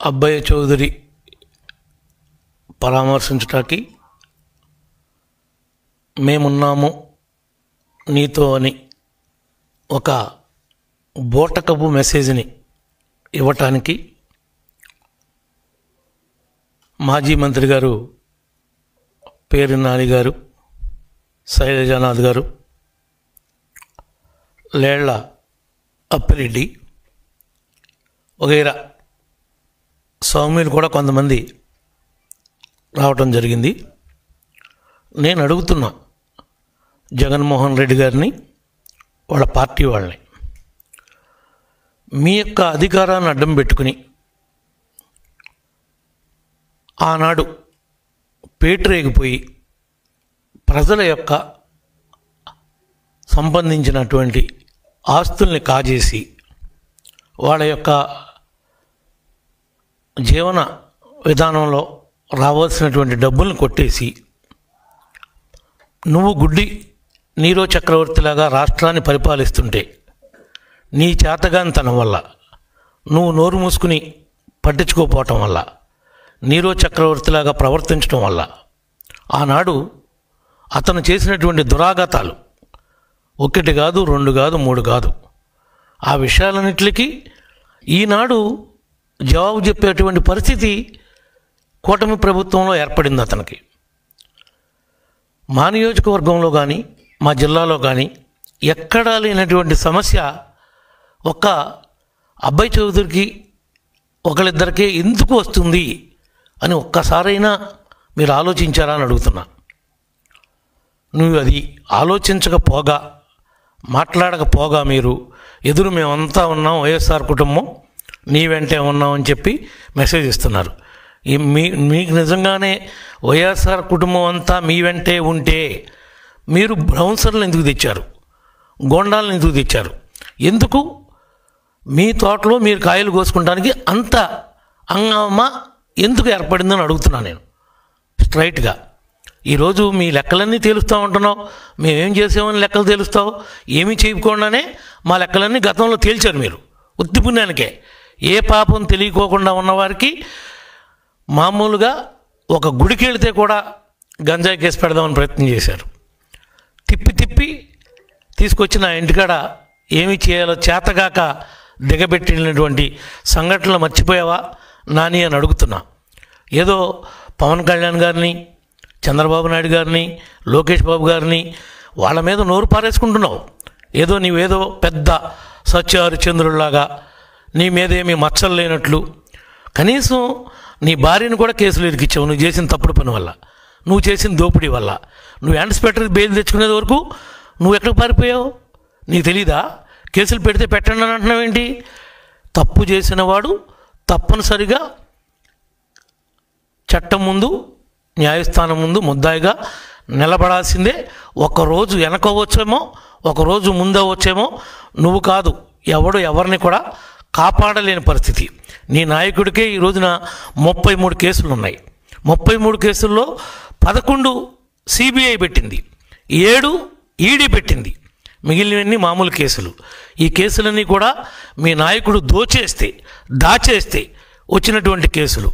అబ్బయ్య చౌదరి పరామర్శించటానికి మేమున్నాము నీతో అని ఒక బోటకపు మెసేజ్ని ఇవ్వటానికి మాజీ మంత్రి గారు పేరు నాని గారు, శైలజానాథ్ గారు, లేళ్ల అప్పిరెడ్డి వగైరా సౌమ్యులు కూడా కొంతమంది రావటం జరిగింది. నేను అడుగుతున్నా జగన్మోహన్ రెడ్డి గారిని, వాళ్ళ పార్టీ వాళ్ళని, మీ యొక్క అధికారాన్ని అడ్డం పెట్టుకుని ఆనాడు పేటరేగిపోయి ప్రజల యొక్క సంబంధించినటువంటి ఆస్తుల్ని కాజేసి వాళ్ళ యొక్క జీవన విధానంలో రావాల్సినటువంటి డబ్బుల్ని కొట్టేసి నువ్వు గుడ్డి నీరో చక్రవర్తిలాగా రాష్ట్రాన్ని పరిపాలిస్తుంటే నీ చేతగానితనం వల్ల, నువ్వు నోరు మూసుకుని పట్టించుకోపోవటం వల్ల, నీరో చక్రవర్తిలాగా ప్రవర్తించడం వల్ల ఆనాడు అతను చేసినటువంటి దురాఘాతాలు ఒకటి కాదు, రెండు కాదు, మూడు కాదు, ఆ విషయాలన్నిటికీ ఈనాడు జవాబు చెప్పేటువంటి పరిస్థితి కూటమి ప్రభుత్వంలో ఏర్పడింది అతనికి. మా నియోజకవర్గంలో కానీ మా జిల్లాలో కానీ ఎక్కడా లేనటువంటి సమస్య ఒక్క అబ్బాయి చౌదరికి ఒకళ్ళిద్దరికే ఎందుకు వస్తుంది అని ఒక్కసారైనా మీరు ఆలోచించారా అని అడుగుతున్నా. నువ్వు అది ఆలోచించకపోగా, మాట్లాడకపోగా మీరు ఎదురు మేమంతా ఉన్నాం, వైఎస్ఆర్ కుటుంబం నీ వెంటే ఉన్నామని చెప్పి మెసేజ్ ఇస్తున్నారు. మీకు నిజంగానే వైఎస్ఆర్ కుటుంబం అంతా మీ వెంటే ఉంటే మీరు బౌన్సర్లు ఎందుకు తెచ్చారు, గోండాలను ఎందుకు తెచ్చారు, ఎందుకు మీ తోటలో మీరు కాయలు కోసుకుంటానికి అంత హంగామా ఎందుకు ఏర్పడిందని అడుగుతున్నాను నేను స్ట్రైట్గా. ఈరోజు మీ లెక్కలన్నీ తేలుస్తూ ఉంటున్నావు, మేమేం చేసామని లెక్కలు తేలుస్తావు, ఏమీ చేయకుండానే మా లెక్కలన్నీ గతంలో తేల్చారు మీరు ఉత్తి పుణ్యానికే. ఏ పాపం తెలియకోకుండా ఉన్నవారికి మామూలుగా ఒక గుడికి వెళితే కూడా గంజాయి కేసు పెడదామని ప్రయత్నం చేశారు. తిప్పి తిప్పి తీసుకొచ్చి నా ఇంటికాడ ఏమి చేయాలో చేతగాక దిగబెట్టినటువంటి సంఘటనలు మర్చిపోయావా నాని అని అడుగుతున్నా. ఏదో పవన్ కళ్యాణ్ గారిని, చంద్రబాబు నాయుడు గారిని, లోకేష్ బాబు గారిని వాళ్ళ మీద నోరు పారేసుకుంటున్నావు. ఏదో నీవేదో పెద్ద సత్యహరిచంద్రుడిలాగా నీ మీదేమీ మచ్చలు లేనట్లు. కనీసం నీ భార్యను కూడా కేసులు ఇరికిచ్చావు నువ్వు చేసిన తప్పుడు పని వల్ల, నువ్వు చేసిన దోపిడీ వల్ల. నువ్వు యాంటిసిపేటరీ బెయిల్ తెచ్చుకునేది వరకు నువ్వు ఎక్కడికి పారిపోయావు నీకు తెలీదా? కేసులు పెడితే పెట్టండి అని అంటున్నావేంటి? తప్పు చేసిన వాడు తప్పనిసరిగా చట్టం ముందు, న్యాయస్థానం ముందు ముద్దాయిగా నిలబడాల్సిందే. ఒకరోజు వెనకవచ్చేమో, ఒకరోజు ముందవచ్చేమో, నువ్వు కాదు ఎవడు ఎవరిని కూడా కాపాడలేని పరిస్థితి. నీ నాయకుడికే ఈ రోజున 33 కేసులు ఉన్నాయి. 33 కేసుల్లో 11 సిబిఐ పెట్టింది, 7 ఈడీ పెట్టింది, మిగిలినవన్నీ మామూలు కేసులు. ఈ కేసులన్నీ కూడా మీ నాయకుడు దాచేస్తే వచ్చినటువంటి కేసులు.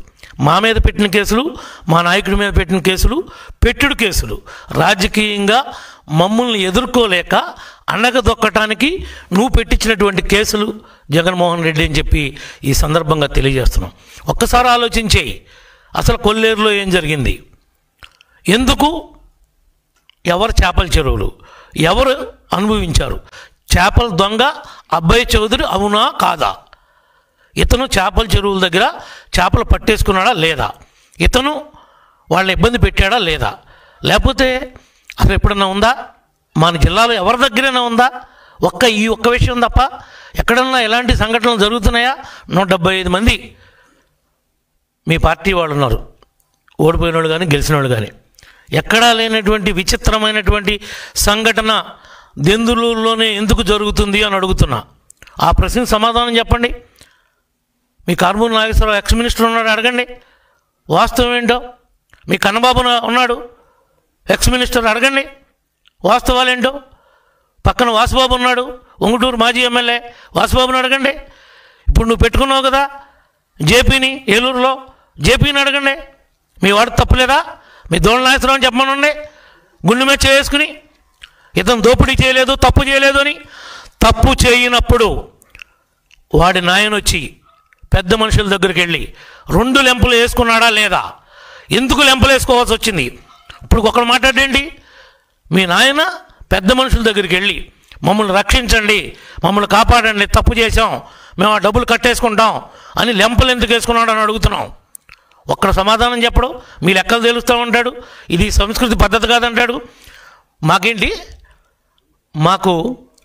మా మీద పెట్టిన కేసులు, మా నాయకుడి మీద పెట్టిన కేసులు పెట్టుడు కేసులు. రాజకీయంగా మమ్మల్ని ఎదుర్కోలేక అణగదొక్కటానికి నువ్వు పెట్టించినటువంటి కేసులు జగన్మోహన్ రెడ్డి అని చెప్పి ఈ సందర్భంగా తెలియజేస్తున్నాం. ఒక్కసారి ఆలోచించేయి, అసలు కొల్లేరులో ఏం జరిగింది, ఎందుకు, ఎవరు చేపల చెరువులు, ఎవరు అనుభవించారు, చేపల దొంగ అబ్బాయి చౌదరి అవునా కాదా, ఇతను చేపల చెరువుల దగ్గర చేపలు పట్టేసుకున్నాడా లేదా, ఇతను వాళ్ళని ఇబ్బంది పెట్టాడా లేదా, లేకపోతే అసలు ఎప్పుడన్నా ఉందా, మన జిల్లాలో ఎవరి దగ్గరైనా ఉందా, ఈ ఒక్క విషయం తప్ప ఎక్కడన్నా ఎలాంటి సంఘటనలు జరుగుతున్నాయా? 175 మంది మీ పార్టీ వాళ్ళు ఉన్నారు, ఓడిపోయిన వాళ్ళు కానీ గెలిచిన వాళ్ళు కానీ. ఎక్కడా లేనటువంటి విచిత్రమైనటువంటి సంఘటన దెందులూరులోనే ఎందుకు జరుగుతుంది అని అడుగుతున్నా. ఆ ప్రశ్నకు సమాధానం చెప్పండి. మీ కారుమూరి నాగేశ్వరరావు ఎక్స్ మినిస్టర్ ఉన్నాడు, అడగండి వాస్తవం ఏంటో. మీ కన్నబాబు ఉన్నాడు ఎక్స్ మినిస్టర్, అడగండి వాస్తవాలేంటో. పక్కన వాసుబాబు ఉన్నాడు, ఉంగుటూరు మాజీ ఎమ్మెల్యే, వాసుబాబుని అడగండి. ఇప్పుడు నువ్వు పెట్టుకున్నావు కదా జేపీని, ఏలూరులో జేపీని అడగండి. మీ వాడు తప్పులేదా? మీ దోళనాయసరావు అని చెప్పమనండి. గుండె మీద చేసుకుని ఇతను దోపిడీ చేయలేదు, తప్పు చేయలేదు అని. తప్పు చేయనప్పుడు వాడి నాయన వచ్చి పెద్ద మనుషుల దగ్గరికి వెళ్ళి 2 లెంపలు వేసుకున్నాడా లేదా? ఎందుకు లెంపలు వేసుకోవాల్సి వచ్చింది? ఇప్పుడు ఒకరు మాట్లాడండి. మీ నాయన పెద్ద మనుషుల దగ్గరికి వెళ్ళి మమ్మల్ని రక్షించండి, మమ్మల్ని కాపాడండి, తప్పు చేసాం, మేము ఆ డబ్బులు కట్టేసుకుంటాం అని లెంపలు ఎందుకు వేసుకున్నాడు అని అడుగుతున్నాం. ఒక్కడ సమాధానం చెప్పడు. మీ లెక్కలు తెలుస్తూ ఉంటాడు. ఇది సంస్కృతి పద్ధతి కాదంటాడు. మాకేంటి,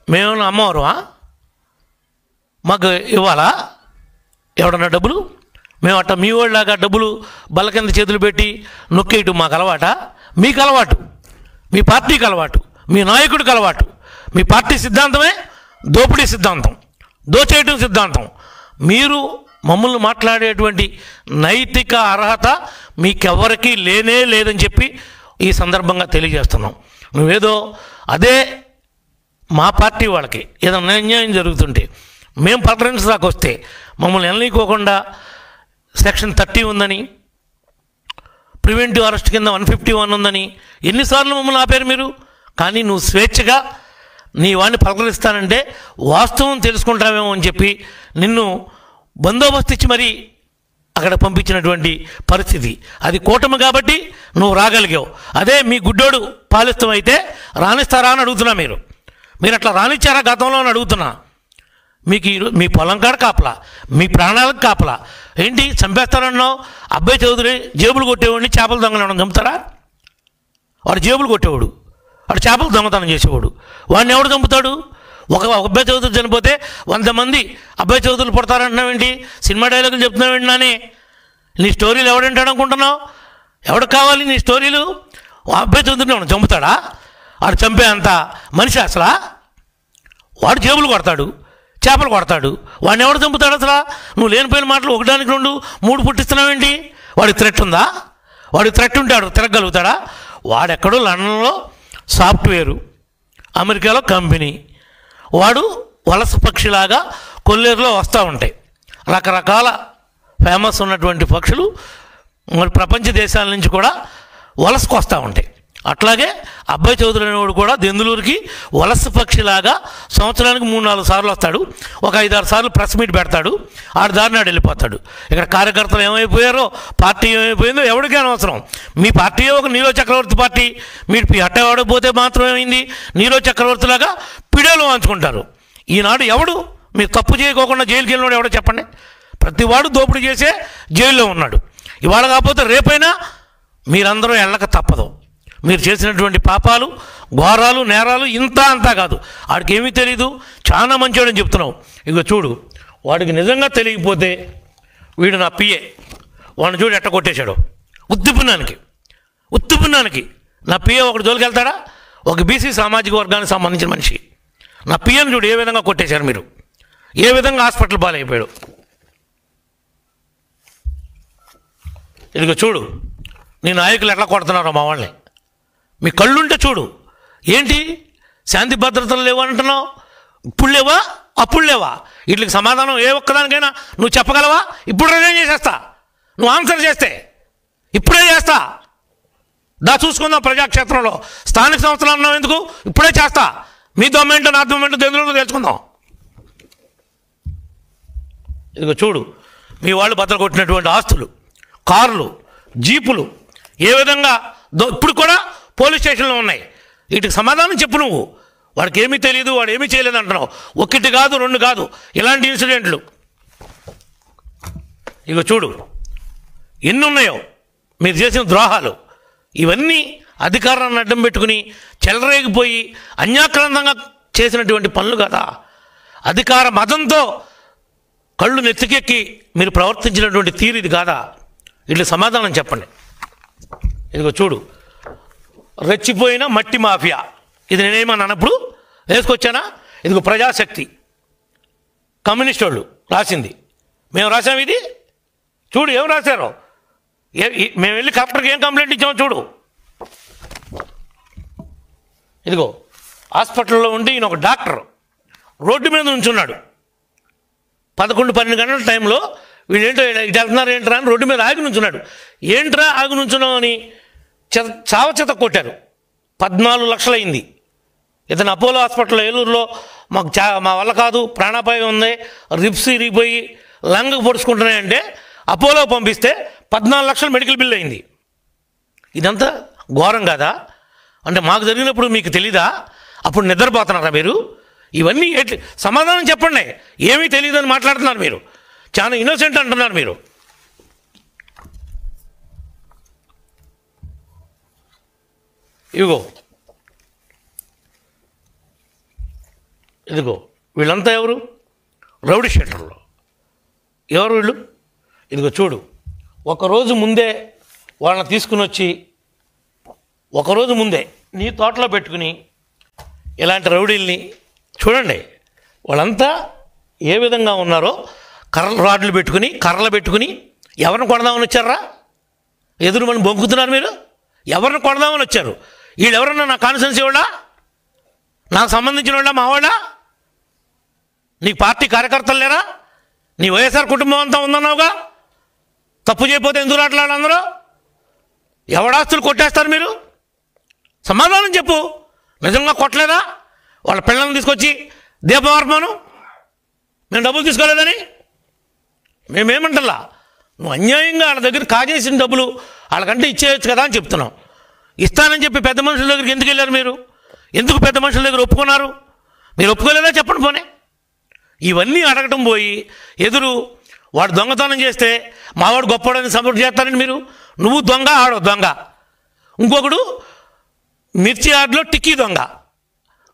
మేమేమన్నా అమ్మవారువా? మాకు ఇవ్వాలా ఎవడన్నా డబ్బులు? మేము అట్ట మీ వాళ్ళలాగా డబ్బులు బల్ల కింద చేతులు పెట్టి నొక్కేయటం మాకు అలవాట? మీకు అలవాటు, మీ పార్టీకి అలవాటు, మీ నాయకుడికి అలవాటు. మీ పార్టీ సిద్ధాంతమే దోపిడీ సిద్ధాంతం, దోచేయటం సిద్ధాంతం. మీరు మమ్మల్ని మాట్లాడేటువంటి నైతిక అర్హత మీకెవరికీ లేనే లేదని చెప్పి ఈ సందర్భంగా తెలియజేస్తున్నాం. నువ్వేదో అదే మా పార్టీ వాళ్ళకి ఏదైనా అన్యాయం జరుగుతుంటే మేము పలకరించడానికి వస్తే మమ్మల్ని ఎననీయకోకుండా సెక్షన్ 30 ఉందని, ప్రివెంటివ్ అరెస్ట్ కింద 151 ఉందని ఎన్నిసార్లు మమ్మల్ని ఆపారు మీరు? కానీ నువ్వు స్వేచ్ఛగా నీ వాడిని పలకరిస్తానంటే వాస్తవం తెలుసుకుంటావేమో అని చెప్పి నిన్ను బందోబస్తు ఇచ్చి మరీ అక్కడ పంపించినటువంటి పరిస్థితి. అది కూటమి కాబట్టి నువ్వు రాగలిగావు. అదే మీ గుడ్డోడు పాలిస్తం అయితే రాణిస్తారా అని అడుగుతున్నా. మీరు అట్లా రానిచ్చారా గతంలో అని అడుగుతున్నా. మీకు మీ పొలం కాడ కాపలా, మీ ప్రాణాలకు కాపలా. ఏంటి చంపేస్తారన్నావు? అబ్బాయి చౌదరి జేబులు కొట్టేవాడిని చేపలు దొంగలను చంపుతారా? వాడు జేబులు కొట్టేవాడు, వాడు చేపలు దొంగతనం చేసేవాడు. వాడిని ఎవడు చంపుతాడు? ఒక అబ్బాయి చౌదరి చనిపోతే 100 మంది అబ్బాయి చౌదరులు పుడతారంటున్నావేంటి? సినిమా డైలాగులు చెప్తున్నావేంటి? నాని నీ స్టోరీలు ఎవడంటాడు అనుకుంటున్నావు? ఎవడికి కావాలి నీ స్టోరీలు? అబ్బాయి చౌదరిని ఎవడు చంపుతాడా? వాడు చంపే అంత మనిషి అసలా? వాడు జేబులు కొడతాడు, చేపలు కొడతాడు. వాడిని ఎవడు చంపుతాడు అసలు? నువ్వు లేనిపోయిన మాటలు 1కి 2 3 పుట్టిస్తున్నావేంటి? వాడికి థ్రెట్ ఉందా? వాడికి థ్రెట్ ఉంటే వాడు తిరగలుగుతాడా? వాడెక్కడో లండన్లో సాఫ్ట్వేరు, అమెరికాలో కంపెనీ. వాడు వలస పక్షిలాగా కొల్లేరులో వస్తూ ఉంటాయి. రకరకాల ఫేమస్ ఉన్నటువంటి పక్షులు మరి ప్రపంచ దేశాల నుంచి కూడా వలసకు వస్తూ ఉంటాయి. అట్లాగే అబ్బాయి చౌదరి అనేవాడు కూడా దెందులూరుకి వలస పక్షిలాగా సంవత్సరానికి 3-4 సార్లు వస్తాడు. ఒక 5-6 సార్లు ప్రెస్ మీట్ పెడతాడు. ఆడు దారినాడు వెళ్ళిపోతాడు. ఇక్కడ కార్యకర్తలు ఏమైపోయారో, పార్టీ ఏమైపోయిందో ఎవరికీ అనవసరం. మీ పార్టీ ఒక నీరో చక్రవర్తి పార్టీ. మీరు అట్టవాడకపోతే మాత్రం ఏమైంది? నీరో చక్రవర్తిలాగా పిడేలు వాంచుకుంటారు. ఈనాడు ఎవడు మీరు తప్పు చేయకోకుండా జైలుకి వెళ్ళినాడు ఎవడో చెప్పండి? ప్రతివాడు దోపిడీ చేసే జైల్లో ఉన్నాడు. ఇవాళ కాకపోతే రేపైనా మీరందరూ వెళ్ళక తప్పదు. మీరు చేసినటువంటి పాపాలు, ఘోరాలు, నేరాలు ఇంత అంతా కాదు. వాడికి ఏమీ తెలీదు, చాలా మంచివాడని చెప్తున్నావు. ఇక చూడు, వాడికి నిజంగా తెలియకపోతే వీడు నా పిఏ, వాడిని చూడు ఎట్ట కొట్టేశాడు. ఉత్తిపున్నానికి నా పిఏ ఒకటి జోలికి వెళ్తాడా? ఒక బీసీ సామాజిక వర్గానికి సంబంధించిన మనిషి నా పిఏని చూడు ఏ విధంగా కొట్టేశారు మీరు, ఏ విధంగా హాస్పిటల్ పాలైపోయాడు. ఇదిగో చూడు నీ నాయకులు ఎట్లా కొడుతున్నారో మా వాళ్ళని. మీ కళ్ళుంటే చూడు. ఏంటి శాంతి భద్రతలు లేవు అంటున్నావు? ఇప్పుడు లేవా, అప్పుడు లేవా? వీటికి సమాధానం ఏ ఒక్కదానికైనా నువ్వు చెప్పగలవా? ఇప్పుడు రిజైన్ చేసేస్తా, నువ్వు ఆన్సర్ చేస్తే ఇప్పుడే చేస్తా. చూసుకుందాం ప్రజాక్షేత్రంలో. స్థానిక సంస్థలు అన్నావు ఎందుకు? ఇప్పుడే చేస్తా. మీ దొమ్మేంటో నా దొమ్మేంటో తెలుగులో తెలుసుకుందాం. ఇదిగో చూడు మీ వాళ్ళు బద్దలు కొట్టినటువంటి ఆస్తులు, కార్లు, జీపులు ఏ విధంగా ఇప్పుడు కూడా పోలీస్ స్టేషన్లో ఉన్నాయి. వీటికి సమాధానం చెప్పు నువ్వు. వాడికి ఏమీ తెలియదు, వాడు ఏమీ చేయలేదు అంటున్నావు. 1 కాదు 2 కాదు ఇలాంటి ఇన్సిడెంట్లు. ఇక చూడు ఎన్ని ఉన్నాయో మీరు చేసిన ద్రోహాలు. ఇవన్నీ అధికారాన్ని అడ్డం పెట్టుకుని చెలరేగిపోయి అన్యాక్రాంతంగా చేసినటువంటి పనులు కదా. అధికార మదంతో కళ్ళు నెత్తికెక్కి మీరు ప్రవర్తించినటువంటి తీరు ఇది కాదా? వీటికి సమాధానం చెప్పండి. ఇదిగో చూడు రెచ్చిపోయిన మట్టి మాఫియా. ఇది నేనేమన్నా అన్నప్పుడు వేసుకొచ్చానా? ఇదిగో ప్రజాశక్తి కమ్యూనిస్ట్ వాళ్ళు రాసింది, మేము రాసాము. ఇది చూడు ఏం రాశారో. మేము వెళ్ళి కలెక్టర్కి ఏం కంప్లైంట్ ఇచ్చామో చూడు. ఇదిగో హాస్పిటల్లో ఉండి ఈయన ఒక డాక్టర్ రోడ్డు మీద ఉంచున్నాడు. 11-12 గంటల టైంలో వీళ్ళేంటో ఇటు వెళ్తున్నారు ఏంట్రా అని రోడ్డు మీద ఆగి నుంచున్నాడు. ఏంట్రా ఆగి నుంచున్నావు అని చావచేత కొట్టారు. 14 లక్షలు అయింది. ఇతను అపోలో హాస్పిటల్ ఏలూరులో మాకు మా వల్ల కాదు, ప్రాణాపాయం ఉంది, రిప్స్ ఇరిగిపోయి లంగకు పొడుచుకుంటున్నాయంటే అపోలో పంపిస్తే 14 లక్షలు మెడికల్ బిల్ అయింది. ఇదంతా ఘోరం కాదా? అంటే మాకు జరిగినప్పుడు మీకు తెలీదా? అప్పుడు నిద్రపోతున్నారా మీరు? ఇవన్నీ సమాధానం చెప్పండి. ఏమీ తెలియదని మాట్లాడుతున్నారు మీరు, చాలా ఇన్నోసెంట్ అంటున్నారు మీరు. ఇదిగో వీళ్ళంతా ఎవరు? రౌడీ షీటర్లు. ఎవరు వీళ్ళు? ఇదిగో చూడు, ఒకరోజు ముందే వాళ్ళని తీసుకుని వచ్చి ఒకరోజు ముందే నీ తోటలో పెట్టుకుని ఇలాంటి రౌడీల్ని చూడండి. వాళ్ళంతా ఏ విధంగా ఉన్నారో, రాడ్లు పెట్టుకుని కర్రలు పెట్టుకుని ఎవరిని కొడదామని వచ్చారా? ఎదురు మనం బొంకుతున్నారు మీరు. ఎవరిని కొడదామని వచ్చారు? వీళ్ళు ఎవరన్నా నా కాన్సెన్స్ వాళ్ళ, నాకు సంబంధించిన వాళ్ళ, మా వాళ్ళ? నీ పార్టీ కార్యకర్తలు లేరా? నీ వైఎస్ఆర్ కుటుంబం అంతా ఉందన్నావుగా. తప్పు చేయకపోతే ఎందుకు రాట్లాడాలి అందరూ? ఎవడాస్తులు కొట్టేస్తారు మీరు? సమాధానం చెప్పు. నిజంగా కొట్టలేదా? వాళ్ళ పిల్లల్ని తీసుకొచ్చి దీపమార్పను మేము డబ్బులు తీసుకోలేదని మేమేమంటలా. నువ్వు అన్యాయంగా వాళ్ళ దగ్గర కాజేసిన డబ్బులు వాళ్ళకంటే ఇచ్చేయచ్చు కదా అని చెప్తున్నావు. ఇస్తానని చెప్పి పెద్ద మనుషుల దగ్గరికి ఎందుకు వెళ్ళారు మీరు? ఎందుకు పెద్ద మనుషుల దగ్గర ఒప్పుకున్నారు? మీరు ఒప్పుకోలేదా చెప్పండి పోనీ. ఇవన్నీ అడగటం పోయి ఎదురు వాడు దొంగతనం చేస్తే మావాడు గొప్పవాడని సపోర్ట్ చేస్తారని మీరు. నువ్వు దొంగ, ఆడో దొంగ. ఇంకొకడు మిర్చి ఆటలో టిక్కీ దొంగ,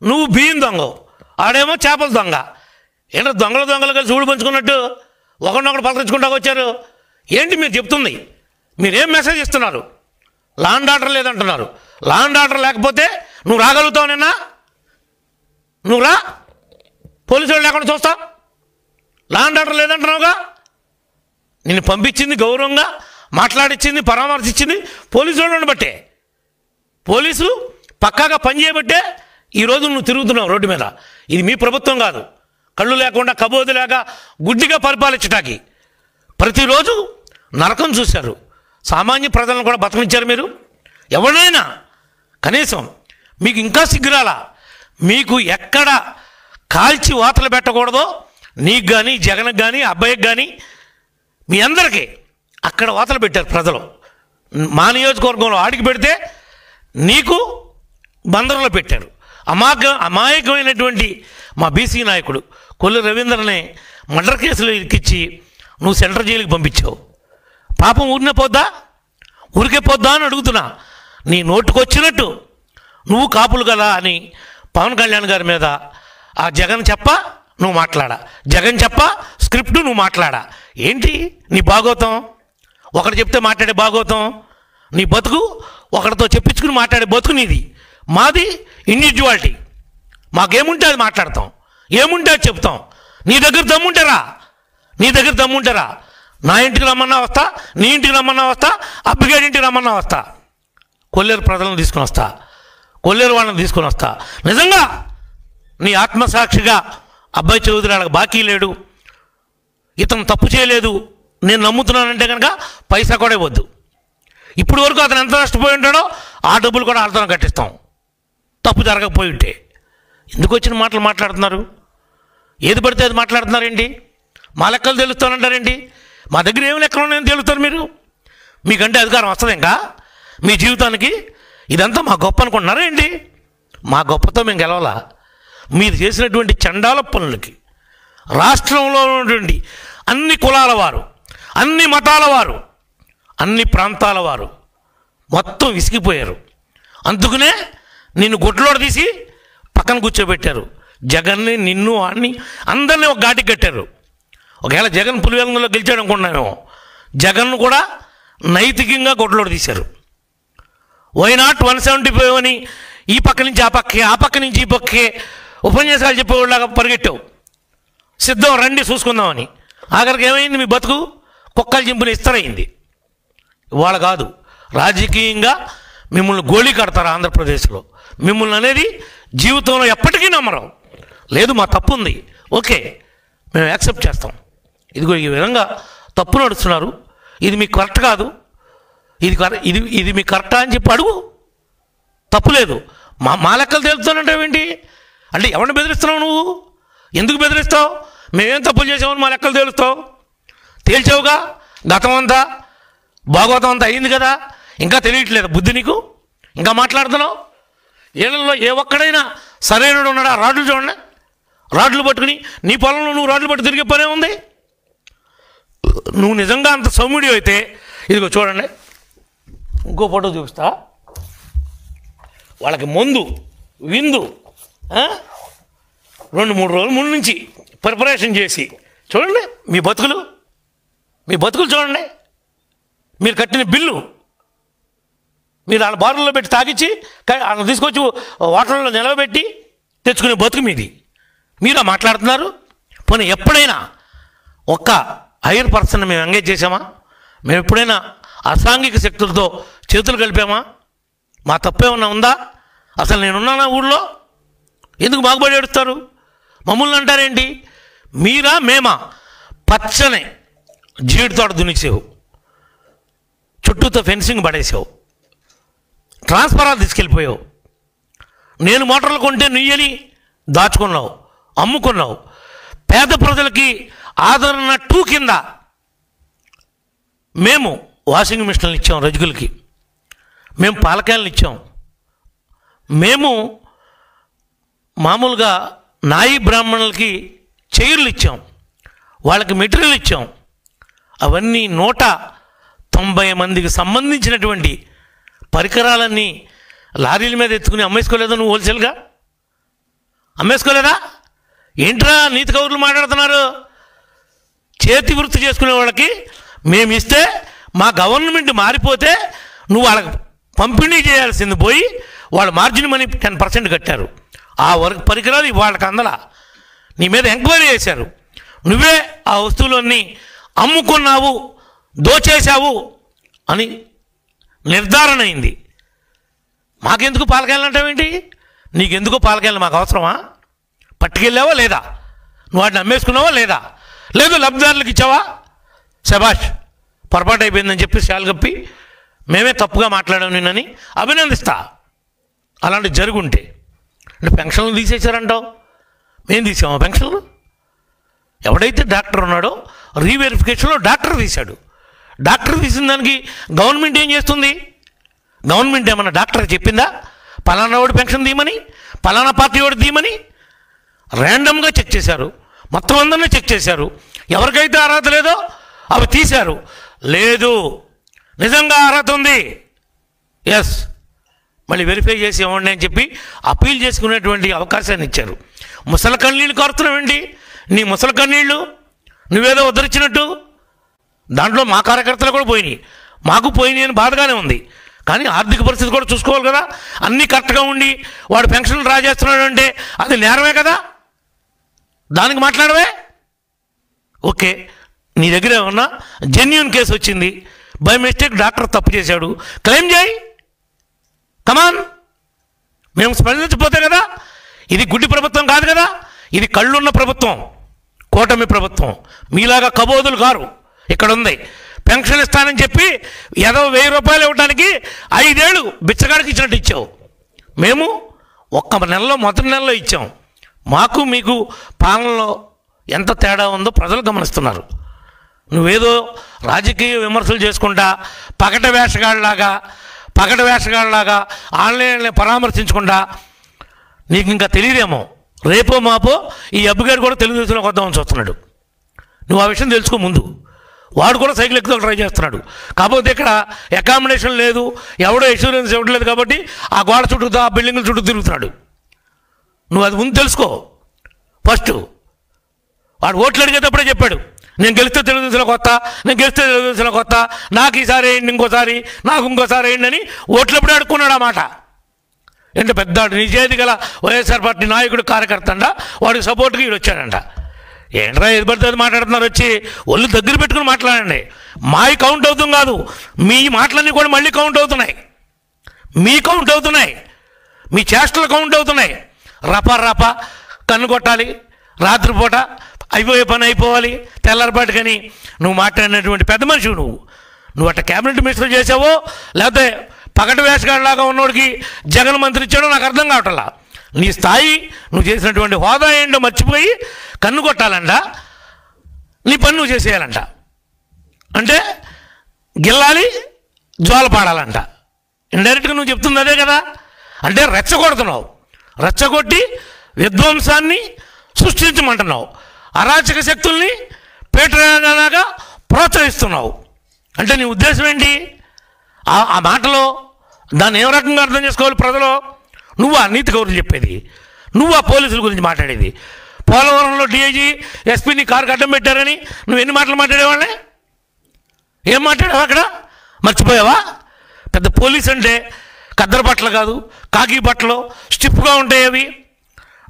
నువ్వు బియ్యం దొంగ, ఆడేమో చేపల దొంగ. ఏంటో దొంగలు కలిసి ఊడు పంచుకున్నట్టు ఒకరినొకడు పలకరించుకుంటా వచ్చారు. ఏంటి మీరు చెప్తుంది? మీరేం మెసేజ్ ఇస్తున్నారు? లా అండ్ ఆర్డర్ లేదంటున్నారు. లా అండ్ ఆర్డర్ లేకపోతే నువ్వు రాగలుగుతావు నిన్న? నువ్వు రా, పోలీసు వాళ్ళు లేకుండా చూస్తావు. లా అండ్ ఆర్డర్ లేదంటున్నావుగా. నిన్ను పంపించింది, గౌరవంగా మాట్లాడిచ్చింది, పరామర్శించింది పోలీసు వాళ్ళని బట్టే. పోలీసులు పక్కాగా పనిచేయబట్టే ఈరోజు నువ్వు తిరుగుతున్నావు రోడ్డు మీద. ఇది మీ ప్రభుత్వం కాదు. కళ్ళు లేకుండా కబోది లేక గుడ్డిగా పరిపాలించటానికి ప్రతిరోజు నరకం చూశారు. సామాన్య ప్రజలను కూడా బతకనిచ్చారు మీరు. ఎవరినైనా కనీసం మీకు ఇంకా సిగ్గురాలా? మీకు ఎక్కడ కాల్చి వాతలు పెట్టకూడదో నీకు కానీ, జగన్కి కానీ, అబ్బాయికి కానీ, మీ అందరికీ అక్కడ వాతలు పెట్టారు ప్రజలు. మా నియోజకవర్గంలో ఆడికి పెడితే నీకు బందరులో పెట్టారు. అమాయకమైనటువంటి మా బీసీ నాయకుడు కొల్లు రవీంద్రనే మర్డర్ కేసులో ఇరికిచ్చి నువ్వు సెంట్రల్ జైలుకి పంపించావు. పాపం ఊరినే పోద్దా? ఊరికే పోద్దా అని అడుగుతున్నా. నీ నోటుకొచ్చినట్టు నువ్వు కాపులు కదా అని పవన్ కళ్యాణ్ గారి మీద ఆ జగన్ చెప్పా నువ్వు మాట్లాడా, జగన్ చెప్పా స్క్రిప్ట్ నువ్వు మాట్లాడా. ఏంటి నీ భాగోతం? ఒకటి చెప్తే మాట్లాడే భాగోతం నీ బతుకు, ఒకరితో చెప్పించుకుని మాట్లాడే బతుకు నీది. మాది ఇండివిజువాలిటీ. మాకేముంటే అది మాట్లాడతాం, ఏముంటే అది చెప్తాం. నీ దగ్గర దమ్ముంటారా? నా ఇంటికి రమ్మన్నా వస్తా, నీ ఇంటికి రమ్మన్నా వస్తా, అబ్బిగాడి ఇంటికి రమ్మన్నా వస్తా, కొల్లేరు ప్రజలను తీసుకుని వస్తా, కొల్లేరు వాళ్ళని తీసుకొని వస్తా. నిజంగా నీ ఆత్మసాక్షిగా అబ్బాయి చౌదరి వాళ్ళకి బాకీ లేడు, ఇతను తప్పు చేయలేదు, నేను నమ్ముతున్నానంటే కనుక పైసా కూడా ఇవ్వద్దు. ఇప్పుడు వరకు అతను ఎంత నష్టపోయి ఉంటాడో ఆ డబ్బులు కూడా అర్థం కట్టిస్తాం, తప్పు జరగకపోయి ఉంటే. ఎందుకు వచ్చిన మాటలు మాట్లాడుతున్నారు? ఏది పడితే అది మాట్లాడుతున్నారేంటి? మా లెక్కలు తెలుస్తానంటారేంటి? మా దగ్గర ఏమి లెక్కలు ఉన్నాయని తెలుస్తారు మీరు. మీకంటే అధికారం వస్తుంది ఇంకా మీ జీవితానికి? ఇదంతా మా గొప్ప అనుకుంటున్నారా ఏంటి? మా గొప్పతో మేము గెలవాలా? మీరు చేసినటువంటి చండాల పనులకి రాష్ట్రంలో ఉన్నటువంటి అన్ని కులాల వారు, అన్ని మతాల వారు, అన్ని ప్రాంతాల వారు మొత్తం విసిగిపోయారు. అందుకనే నిన్ను గుడ్లోడ తీసి పక్కన కూర్చోబెట్టారు. జగన్ని, నిన్ను, వాడిని అందరినీ ఒక ఘాటికి కట్టారు. ఒకవేళ జగన్ పులివెందులో గెలిచాడు అనుకుంటున్నామేమో, జగన్ను కూడా నైతికంగా గుడ్లోడ తీశారు. వైనాట్ 175 అని ఈ పక్క నుంచి ఆ పక్కే, ఆ పక్క నుంచి ఈ పక్కే ఉపన్యాసాలు చెప్పేవాళ్ళగా పరిగెట్టావు. సిద్ధం రండి చూసుకుందామని. ఆఖరికి ఏమైంది? మీ బతుకు కుక్కలు చింపుని ఇస్తరైంది. ఇవాళ కాదు, రాజకీయంగా మిమ్మల్ని గోళీ కడతారు ఆంధ్రప్రదేశ్లో. మిమ్మల్ని అనేది జీవితంలో ఎప్పటికీ నమ్మరు. లేదు మా తప్పు ఉంది, ఓకే మేము యాక్సెప్ట్ చేస్తాం. ఇదిగో ఈ విధంగా తప్పు నడుస్తున్నారు, ఇది మీకు కరెక్ట్ కాదు, ఇది మీకు కరెక్టా అని చెప్పి అడుగు, తప్పులేదు. మా లెక్కలు తేలుతానంటావేంటి? అంటే ఎవరిని బెదిరిస్తున్నావు నువ్వు? ఎందుకు బెదిరిస్తావు? మేమేం తప్పులు చేసామని మా లెక్కలు తేలుస్తావు? తేల్చావుగా, గతం అంతా భాగవతం అంతా అయింది కదా, ఇంకా తెలియట్లేదు బుద్ధి నీకు? ఇంకా మాట్లాడుతున్నావు? ఏళ్ళల్లో ఏ ఒక్కడైనా సరైనడు ఉన్నాడా? రాడ్లు చూడండి, రాడ్లు పట్టుకుని నీ పొలంలో నువ్వు రాడ్లు పట్టు తిరిగే పనే ఉంది. నువ్వు నిజంగా అంత సౌమ్యుడి అయితే ఇదిగో చూడండి, ఇంకో ఫోటో చూపిస్తా. వాళ్ళకి మందు విందు 2-3 రోజుల ముందు నుంచి ప్రిపరేషన్ చేసి చూడండి మీ బతుకులు చూడండి. మీరు కట్టిన బిల్లు మీరు వాళ్ళ బారుల్లో పెట్టి తాగిచ్చి వాళ్ళని తీసుకొచ్చి హోటల్లో నిలవబెట్టి తెచ్చుకునే బతుకు మీది. మీరా మాట్లాడుతున్నారు? పోనీ ఎప్పుడైనా ఒక్క హైయర్ పర్సన్ మేము ఎంగేజ్ చేసామా? మేము ఎప్పుడైనా అసాంఘిక శక్తులతో చేతులు కలిపామా? మా తప్పేమన్నా ఉందా? అసలు నేనున్నానా ఊళ్ళో? ఎందుకు బాగుపడి ఏడుస్తారు? మమ్మల్ని అంటారేంటి? మీరా మేమా? పచ్చనే జీడి తోట దునిసేవు, చుట్టూతో ఫెన్సింగ్ పడేసావు, ట్రాన్స్ఫరాలు తీసుకెళ్ళిపోయావు. నేను మోటార్లు కొంటే నుయ్యని దాచుకున్నావు, అమ్ముకున్నావు. పేద ప్రజలకి ఆదరణ 2 కింద మేము వాషింగ్ మిషన్లు ఇచ్చాం, రజకులకి మేము పాలకాయలను ఇచ్చాం, మేము మామూలుగా నాయి బ్రాహ్మణులకి చైర్లు ఇచ్చాం, వాళ్ళకి మెటీరియల్ ఇచ్చాం. అవన్నీ 190 మందికి సంబంధించినటువంటి పరికరాలన్నీ లారీల మీద ఎత్తుకుని అమ్మేసుకోలేదా నువ్వు? హోల్సేల్గా అమ్మేసుకోలేదా? ఏంట్రా నీతి కౌరులు మాట్లాడుతున్నారు? చేతి వృత్తి చేసుకునే వాళ్ళకి మేము ఇస్తే మా గవర్నమెంట్ మారిపోతే నువ్వు వాళ్ళకి పంపిణీ చేయాల్సింది పోయి వాళ్ళ మార్జిన్ మనీ 10% కట్టారు. ఆ వర్క్ పరికరాలు వాళ్ళకి అందలా. నీ మీద ఎంక్వైరీ చేశారు, నువ్వే ఆ వస్తువులన్నీ అమ్ముకున్నావు, దోచేశావు అని నిర్ధారణ అయింది. మాకెందుకు పాలకాయలు అంటావేంటి? నీకెందుకో పాలకాయలు మాకు అవసరమా? పట్టుకెళ్ళావా లేదా? నువ్వు వాటిని అమ్మేసుకున్నావా లేదా? లేదు లబ్ధిదారులకు ఇచ్చావా? శభాష్, పొరపాటు అయిపోయిందని చెప్పి శాలు కప్పి మేమే తప్పుగా మాట్లాడాం నిన్నని అభినందిస్తా. అలాంటివి జరుగుంటే. అంటే పెన్షన్లు తీసేశారంటావు, మేము తీసామా పెన్షన్లు? ఎవడైతే డాక్టర్ ఉన్నాడో రీవెరిఫికేషన్లో డాక్టర్ తీశాడు. డాక్టర్ తీసిన దానికి గవర్నమెంట్ ఏం చేస్తుంది? గవర్నమెంట్ ఏమన్నా డాక్టర్ చెప్పిందా పలానా వాడు పెన్షన్ తీయమని, పలానా పార్టీ వాడు తీయమని? ర్యాండమ్గా చెక్ చేశారు, మొత్తం అందరినీ చెక్ చేశారు. ఎవరికైతే అర్హత లేదో అవి తీశారు. లేదు నిజంగా అర్హత ఉంది, ఎస్, మళ్ళీ వెరిఫై చేసి ఇవ్వండి అని చెప్పి అప్పీల్ చేసుకునేటువంటి అవకాశాన్ని ఇచ్చారు. ముసలి కన్నీళ్ళు కారుతున్నావేంటి? నీ ముసలి కన్నీళ్ళు నువ్వేదో ఉద్ధరించినట్టు. దాంట్లో మా కార్యకర్తలు కూడా పోయినాయి, మాకు పోయినాయి అని బాధగానే ఉంది. కానీ ఆర్థిక పరిస్థితి కూడా చూసుకోవాలి కదా. అన్నీ కరెక్ట్గా ఉండి వాడు పెన్షన్ డ్రా చేస్తున్నాడు అంటే అది నేరమే కదా, దానికి మాట్లాడవే. ఓకే, నీ దగ్గర ఏమన్నా జెన్యూన్ కేసు వచ్చింది, బై మిస్టేక్ డాక్టర్ తప్పు చేశాడు, క్లెయిమ్ చేయి, కమాన్. మేము స్పందించకపోతే కదా. ఇది గుడ్డి ప్రభుత్వం కాదు కదా, ఇది కళ్ళున్న ప్రభుత్వం, కూటమి ప్రభుత్వం. మీలాగా కబోదులు కారు. ఇక్కడ ఉంది పెన్షన్ ఇస్తానని చెప్పి ఏదో 1000 రూపాయలు ఇవ్వడానికి 5 ఏళ్ళు బిచ్చగాడికి ఇచ్చినట్టు ఇచ్చావు. మేము ఒక్క నెలలో మొదటి నెలలో ఇచ్చాం. మాకు మీకు పాలనలో ఎంత తేడా ఉందో ప్రజలు గమనిస్తున్నారు. నువ్వేదో రాజకీయ విమర్శలు చేసుకుంటా పగట వేషగాళ్ళలాగా ఆన్లైన్లో పరామర్శించకుండా నీకు ఇంకా తెలియదేమో. రేపో మాపో ఈ అబ్బుగారు కూడా తెలుగుదేశంలోకి వద్దామని చూస్తున్నాడు. నువ్వు ఆ విషయం తెలుసుకో ముందు. వాడు కూడా సైకిల్ ఎక్కువ ట్రై చేస్తున్నాడు. కాకపోతే ఇక్కడ అకామిడేషన్ లేదు, ఎవడో ఇన్సూరెన్స్ ఇవ్వట్లేదు కాబట్టి ఆ గోడ చుట్టూ ఆ బిల్డింగ్ల చుట్టూ తిరుగుతున్నాడు. నువ్వు అది ముందు తెలుసుకో ఫస్ట్. వాడు ఓట్లు అడిగేటప్పుడే చెప్పాడు, నేను గెలిస్తే తెలుగుదేశంలోకి వస్తా, నేను గెలిస్తే తెలుగుదేశంలోకి వస్తా, నాకు ఈసారి వేయండి, ఇంకోసారి నాకు ఇంకోసారి వేయండి అని ఓట్లప్పుడే అడుక్కున్నాడు. ఆ మాట అంటే పెద్ద నిజాయితీ గల వైఎస్ఆర్ పార్టీ నాయకుడు కార్యకర్త అంట, వాడికి సపోర్ట్గా వీడు వచ్చాడంట. ఏంట్రా ఏది పడితే అది మాట్లాడుతున్నారు? వచ్చి ఒళ్ళు దగ్గర పెట్టుకుని మాట్లాడండి. మావి కౌంట్ అవుతుంది కాదు, మీ మాటలన్నీ కూడా మళ్ళీ కౌంట్ అవుతున్నాయి, మీ కౌంట్ అవుతున్నాయి, మీ చేష్టలు కౌంట్ అవుతున్నాయి. రప కన్ను కొట్టాలి రాత్రిపూట అయిపోయే పని అయిపోవాలి తెల్లారిపాటు. కానీ నువ్వు మాట్లాడినటువంటి పెద్ద మనిషి నువ్వు అట్ట క్యాబినెట్ మినిస్టర్ చేసావో లేకపోతే పగటి వేషగాడిలాగా ఉన్నోడికి జగన్ మంత్రి ఇచ్చాడో నాకు అర్థం కావట్లా. నీ స్థాయి, నువ్వు చేసినటువంటి హోదా ఏంటో మర్చిపోయి కన్ను కొట్టాలంట, నీ పని నువ్వు చేసేయాలంట. అంటే గిల్లాలి, జ్వాల పాడాలంట. ఇండైరెక్ట్గా నువ్వు చెప్తుంది అదే కదా. అంటే రెచ్చగొడుతున్నావు, రెచ్చగొట్టి విధ్వంసాన్ని సృష్టించమంటున్నావు, అరాచక శక్తుల్ని పేటలాగా ప్రోత్సహిస్తున్నావు. అంటే నీ ఉద్దేశం ఏంటి? ఆ మాటలో దాన్ని ఏ రకంగా అర్థం చేసుకోవాలి ప్రజలు? నువ్వు ఆ నీతి కౌరులు చెప్పేది, నువ్వు ఆ పోలీసుల గురించి మాట్లాడేది. పోలవరంలో డిఐజీ ఎస్పీని కారుకి అడ్డం పెట్టారని నువ్వు ఎన్ని మాటలు మాట్లాడేవాళ్ళే? ఏం మాట్లాడావు అక్కడ? మర్చిపోయావా? పెద్ద పోలీస్ అంటే కద్దరు బట్టలు కాదు, కాకి బట్టలు స్టిఫ్గా ఉంటాయి అవి.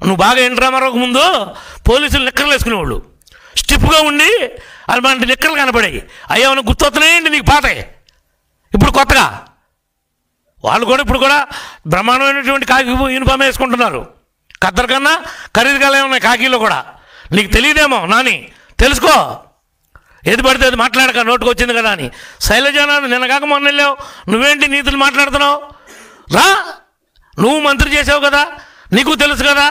నువ్వు బాగా ఎన్టీ రామారావుకు ముందు పోలీసులు నిక్కర్లు వేసుకునేవాళ్ళు, స్టిఫ్గా ఉండి అలాంటి నిక్కర్లు కనపడాయి. అయ్యా ఏమైనా గుర్తొస్తున్నాయండి నీకు పాతాయి? ఇప్పుడు కొత్తగా వాళ్ళు కూడా ఇప్పుడు కూడా బ్రహ్మాండమైనటువంటి కాకి యూనిఫామ్ వేసుకుంటున్నారు. కద్దరు కన్నా ఖరీదుగా ఉన్నాయి కాకీలో కూడా. నీకు తెలియదేమో నాని, తెలుసుకో. ఏది పడితే అది మాట్లాడక నోటుకు వచ్చింది కదా అని. శైలజానాథ్ నిన్న కాక మొన్న వెళ్ళావు, నువ్వేంటి నీతులు మాట్లాడుతున్నావు? రా, నువ్వు మంత్రి చేసావు కదా, నీకు తెలుసు కదా,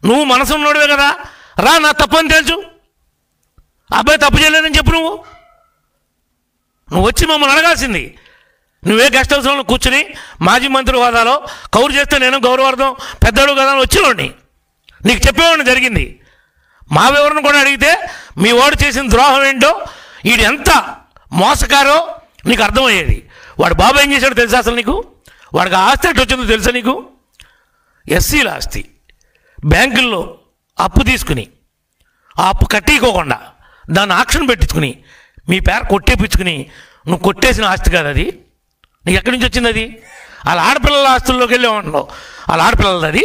నువ్వు మనసు ఉన్నోడివే కదా, రా. నా తప్పని తెలుసు, అబ్బాయి తప్పు చేయలేదని చెప్పు. నువ్వు వచ్చి మమ్మల్ని అడగాల్సింది. నువ్వే గెస్ట్ హౌస్లో కూర్చుని మాజీ మంత్రి హోదాలో కౌరు చేస్తే నేను గౌరవార్థం పెద్దోడు కదా అని వచ్చేవాడిని, నీకు చెప్పేవాడిని జరిగింది. మా వివరణ కూడా అడిగితే మీ వాడు చేసిన ద్రోహం ఏంటో, వీడు ఎంత మోసకారో నీకు అర్థమయ్యేది. వాడు బాబు ఏం చేశాడో తెలుసా అసలు నీకు? వాడికి ఆస్తి ఎట్టు వచ్చిందో తెలుసా నీకు? ఎస్సీల ఆస్తి బ్యాంకుల్లో అప్పు తీసుకుని ఆ అప్పు కట్టికోకుండా దాన్ని ఆక్షన్ పెట్టించుకుని మీ పేరు కొట్టేపించుకుని నువ్వు కొట్టేసిన ఆస్తి కాదు అది. నీకు ఎక్కడి నుంచి వచ్చింది అది? వాళ్ళ ఆడపిల్లల ఆస్తుల్లోకి వెళ్ళేవాళ్ళు, వాళ్ళ ఆడపిల్లలది అది.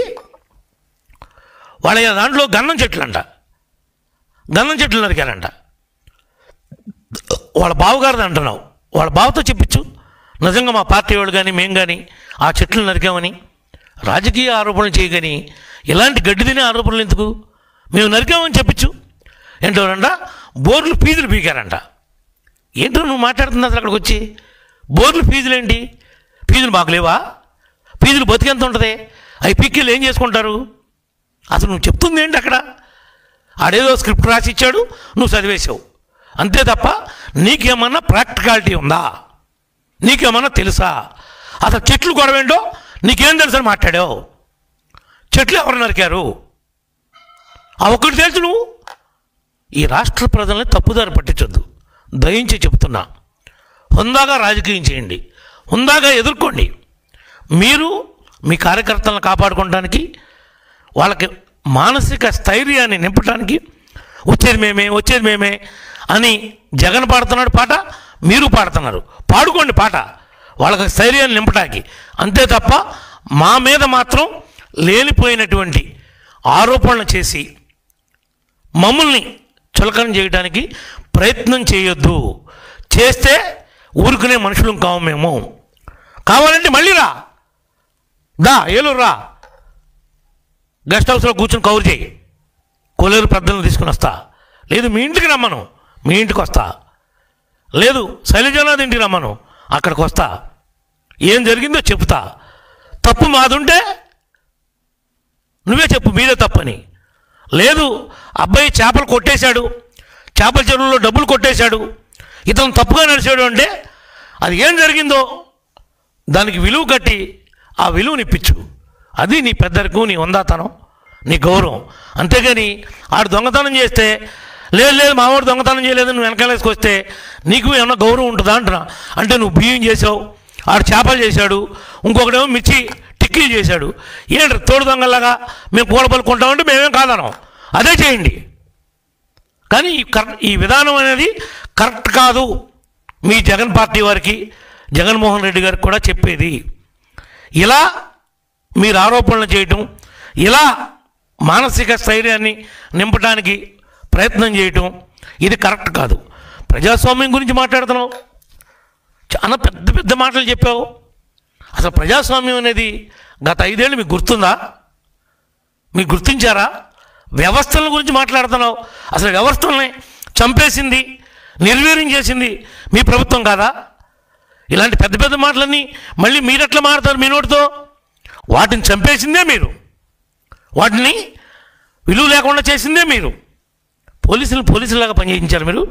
వాళ్ళ దాంట్లో గంధం చెట్లు అంట, గంధం చెట్లు నరికారంట. వాళ్ళ బావగారిది అంటున్నావు, వాళ్ళ బావతో చెప్పించు నిజంగా మా పార్టీ వాళ్ళు కానీ మేము కానీ ఆ చెట్లు నరికామని. రాజకీయ ఆరోపణలు చేయగాని ఇలాంటి గడ్డి తినే ఆరోపణలు ఎందుకు? మేము నరికామని చెప్పించు. ఏంటోనంట బోర్లు ఫీజులు పీకారంట. ఏంటో నువ్వు మాట్లాడుతుంది అసలు అక్కడికి వచ్చి? బోర్లు ఫీజులు ఏంటి? ఫీజులు మాకు లేవా? ఫీజులు బతికెంత ఉంటుంది? అవి పీక్కిలు ఏం చేసుకుంటారు? అసలు నువ్వు చెప్తుంది ఏంటి అక్కడ? ఆడేదో స్క్రిప్ట్ రాసి ఇచ్చాడు, నువ్వు చదివేసావు అంతే తప్ప నీకేమన్నా ప్రాక్టికాలిటీ ఉందా? నీకేమన్నా తెలుసా? అసలు చెట్లు గొడవేంటో నీకేం తెలుసని మాట్లాడావు? చెట్లు ఎవరు నరికారు ఆ ఒక్కటి తెలుసు. నువ్వు ఈ రాష్ట్ర ప్రజల్ని తప్పుదారి పట్టించొద్దు, దయించి చెప్తున్నా. హుందాగా రాజకీయం చేయండి, హుందాగా ఎదుర్కోండి. మీరు మీ కార్యకర్తలను కాపాడుకోవడానికి, వాళ్ళకి మానసిక స్థైర్యాన్ని నింపడానికి వచ్చేది మేమే అని జగన్ పాడుతున్నాడు పాట, మీరు పాడుతున్నారు. పాడుకోండి పాట వాళ్ళకి స్థైర్యాన్ని నింపడానికి, అంతే తప్ప మా మీద మాత్రం లేనిపోయినటువంటి ఆరోపణలు చేసి మమ్మల్ని చులకన చేయడానికి ప్రయత్నం చేయొద్దు. చేస్తే ఊరుకునే మనుషులం కావు మేము. కావాలంటే మళ్ళీ రా, ఏలూరు రా, గెస్ట్ హౌస్లో కూర్చొని కౌరు చేయి. కొలేరు పెద్దలను తీసుకుని వస్తా. లేదు మీ ఇంటికి రమ్మను, మీ ఇంటికి వస్తా. లేదు శైలజానాథ్ ఇంటికి రమ్మను, అక్కడికి వస్తా. ఏం జరిగిందో చెప్తా. తప్పు మాదుంటే నువ్వే చెప్పు మీదే తప్పని. లేదు అబ్బాయి చేపలు కొట్టేశాడు, చేపల చెరువులో డబ్బులు కొట్టేశాడు, ఇతను తప్పుగా నడిచాడు అంటే అది ఏం జరిగిందో దానికి విలువ కట్టి ఆ విలువని ఇప్పించు. అది నీ పెద్దరికం, నీ వందాతనం, నీ గౌరవం. అంతేగాని ఆడు దొంగతనం చేస్తే లేదు మావాడు దొంగతనం చేయలేదు నువ్వు వెనకాలేసుకొస్తే నీకు ఏమన్నా గౌరవం ఉంటుందా అంటున్నా. అంటే నువ్వు బియ్యం చేసావు, ఆడు చేపలు చేశాడు, ఇంకొకటేమో మిర్చి టిక్కీలు చేశాడు. ఏంటి తోడు దొంగలాగా మేము పూల పలుకుంటామంటే మేమేం కాదనం, అదే చేయండి. కానీ ఈ విధానం అనేది కరెక్ట్ కాదు. మీ జగన్ పార్టీ వారికి, జగన్మోహన్ రెడ్డి గారికి కూడా చెప్పేది, ఇలా మీరు ఆరోపణలు చేయటం, ఇలా మానసిక స్థైర్యాన్ని నింపడానికి ప్రయత్నం చేయటం ఇది కరెక్ట్ కాదు. ప్రజాస్వామ్యం గురించి మాట్లాడుతున్నావు, చాలా పెద్ద పెద్ద మాటలు చెప్పావు. అసలు ప్రజాస్వామ్యం అనేది గత 5 ఏళ్ళు మీకు గుర్తుందా? మీకు గుర్తించారా? వ్యవస్థల గురించి మాట్లాడుతున్నావు. అసలు వ్యవస్థల్ని చంపేసింది, నిర్వీర్యం చేసింది మీ ప్రభుత్వం కాదా? ఇలాంటి పెద్ద పెద్ద మాటలన్నీ మళ్ళీ మీరెట్లా మాట్లాడతారు మీ నోటితో? వాటిని చంపేసిందే మీరు, వాటిని విలువ లేకుండా చేసిందే మీరు. పోలీసులాగా పనిచేయించారు మీరు.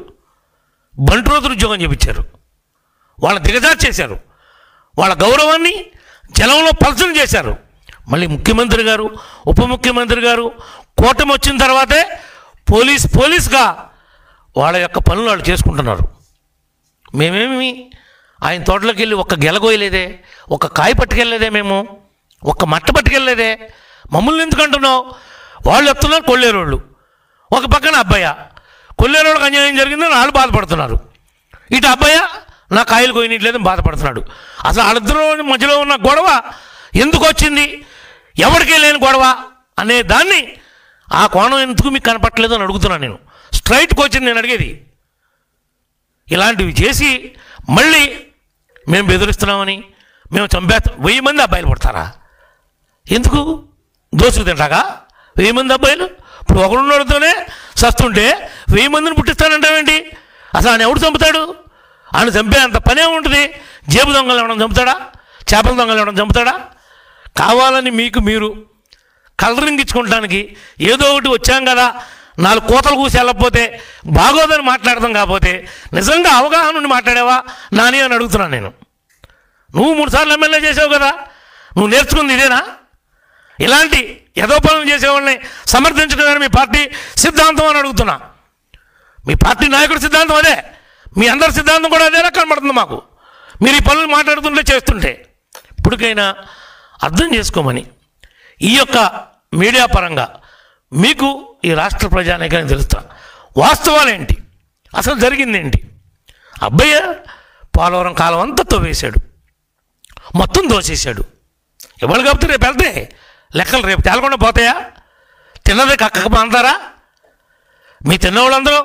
బంట్రోతులు ఉద్యోగం చేయించారు, వాళ్ళ దిగజారు చేశారు, వాళ్ళ గౌరవాన్ని జనంలో పలచన చేశారు. మళ్ళీ ముఖ్యమంత్రి గారు, ఉప ముఖ్యమంత్రి గారు కూటమి వచ్చిన తర్వాతే పోలీస్గా వాళ్ళ యొక్క పనులు వాళ్ళు చేసుకుంటున్నారు. మేమేమి ఆయన తోటలోకి వెళ్ళి ఒక్క గెలగోయలేదే, ఒక్క కాయ పట్టుకెళ్ళలేదే, మేము ఒక్క మట్ట పట్టుకెళ్ళలేదే. మమ్మల్ని ఎందుకు అంటున్నావు? వాళ్ళు చెప్తున్నారు కొల్లేరోళ్ళు, ఒక పక్కన అబ్బాయ కొల్లేరోళ్ళకి అన్యాయం జరిగిందని వాళ్ళు బాధపడుతున్నారు, ఇటు అబ్బాయ నా కాయలు కోయనట్లేదని బాధపడుతున్నాడు. అసలు వాళ్ళిద్దరూ మధ్యలో ఉన్న గొడవ ఎందుకు వచ్చింది, ఎవరికీ లేని గొడవ అనే దాన్ని, ఆ కోణం ఎందుకు మీకు కనపట్టలేదు అని అడుగుతున్నాను నేను. స్ట్రైట్కి వచ్చింది నేను అడిగేది. ఇలాంటివి చేసి మళ్ళీ మేము బెదిరిస్తున్నామని, మేము చంపేస్తాం. 1000 మంది అబ్బాయిలు పుడతారా? ఎందుకు? దోసుకు తింటాగా 1000 మంది అబ్బాయిలు? ఇప్పుడు ఒకడున్నోడితోనే సస్తుంటే 1000 మందిని పుట్టిస్తానంటావేంటి? అసలు ఆయన ఎవడు చంపుతాడు? ఆయన చంపే అంత పనే ఉంటుంది. జేబు దొంగలు ఎవడం చంపుతాడా? చేపల దొంగలు ఎవడం చంపుతాడా? కావాలని మీకు మీరు కలరింగ్ ఇచ్చుకోవడానికి ఏదో ఒకటి వచ్చాం కదా, 4 కోతలు కూసి వెళ్ళకపోతే బాగోదని మాట్లాడదాం. కాకపోతే నిజంగా అవగాహన నుండి మాట్లాడావా నాని అని అడుగుతున్నాను నేను. నువ్వు 3 సార్లు ఎమ్మెల్యే చేసావు కదా, నువ్వు నేర్చుకుంది ఇదేనా? ఇలాంటి యథోపనం చేసేవాళ్ళని సమర్థించడం మీ పార్టీ సిద్ధాంతం అని అడుగుతున్నా. మీ పార్టీ నాయకుడి సిద్ధాంతం అదే, మీ అందరి సిద్ధాంతం కూడా అదేలా కనబడుతుంది మాకు, మీరు ఈ పనులు మాట్లాడుతుంటే చేస్తుంటే. ఇప్పటికైనా అర్థం చేసుకోమని ఈ యొక్క మీడియా పరంగా మీకు ఈ రాష్ట్ర ప్రజానీకానికి తెలుస్తా వాస్తవాలేంటి, అసలు జరిగిందేంటి. అబ్బయ్య పోలవరం కాలం అంతా తవ్వేశాడు, మొత్తం దోసేశాడు. ఇవాళ కాబట్టి రేపు వెళ్తే లెక్కలు రేపు తేలకుండా పోతాయా? తిన్నదే కక్కక అంటారా? మీ తిన్నవాళ్ళందరూ